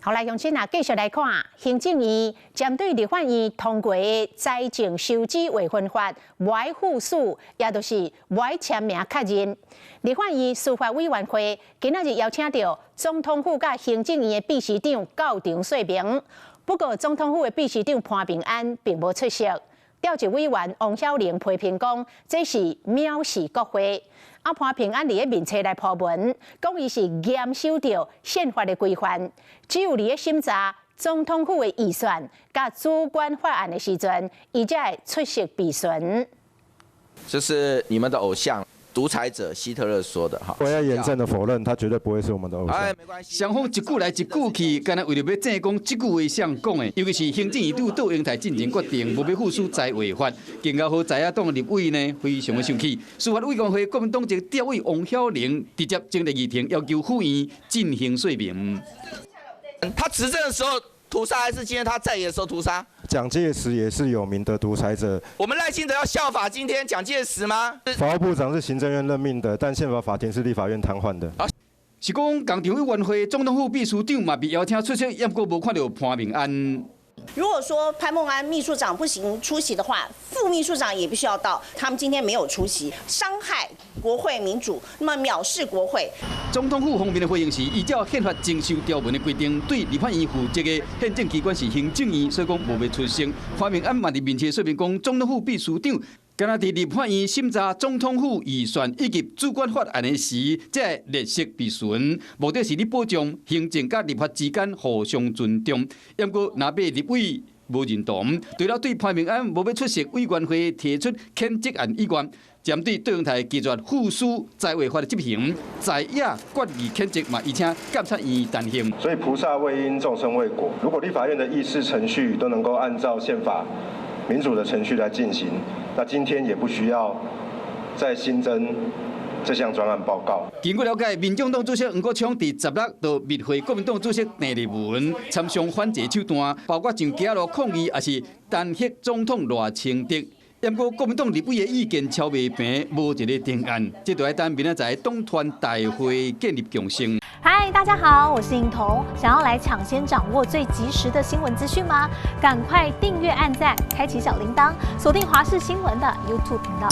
好，来，乡亲啊，继续来看，行政院针对立法院通过的财政收支划分法歪附属，也就是歪签名确认。立法院司法委员会今仔日邀请到总统府甲行政院的秘书长到场说明。不过，总统府的秘书长潘平安并无出席。调集委员王晓玲批评讲，这是藐视国会。潘平安伫个面册来铺文，讲伊是严守着宪法的规范，只有伫个审查总统府的预算甲主管法案的时阵，伊才会出席备询。这是你们的偶像。独裁者希特勒说的哈，我要严正的否认，他绝对不会是我们的偶像。哎，没关系。双方一句来一句去，干那为了要证讲这句话谁讲的，尤其是行政院对倒英台进行决定，无要附属在违法，更加好在野党立委呢非常的生气。司法委员会国民党籍调委王晓玲直接前来议庭，要求府院进行说明。他执政的时候屠杀，还是今天他在野的时候屠杀？蒋介石也是有名的独裁者。我们赖清德要效法今天蒋介石吗？法务部长是行政院任命的，但宪法法庭是立法院瘫痪的。是讲工程委员会总统府秘书长嘛被邀请出席，也不过无看到潘平安。如果说潘孟安秘书长不行出席的话，副秘书长也必须要到。他们今天没有出席，伤害国会民主，那么藐视国会。总统府方面的回应是，依照宪法征收条文的规定，对立法院负责的宪政机关是行政院，所以讲无要出席。潘平安嘛伫面册说明讲，总统府秘书长今仔伫立法院审查总统府预算以及主管法案的时，才列席备询，目的是咧保障行政甲立法之间互相尊重。不过，若被立委无认同，除了对潘平安无要出席委员会提出谴责案以外，针对倒英台拒绝附属在违法的执行，在野决议谴责嘛，而且监察院担心。所以菩萨为因，众生为果。如果立法院的议事程序都能够按照宪法民主的程序来进行，那今天也不需要再新增这项专案报告。经过了解，民众党主席黄国昌伫16到密会国民党主席郑丽文，参详反制手段，包括上街路抗议，也是弹劾总统赖清德。不过，国民党立委的意见超未平，无一个定案，这就要等明仔载党团大会建立共识。嗨，大家好，我是颖彤。想要来抢先掌握最及时的新闻资讯吗？赶快订阅、按赞、开启小铃铛，锁定华视新闻的 YouTube 频道。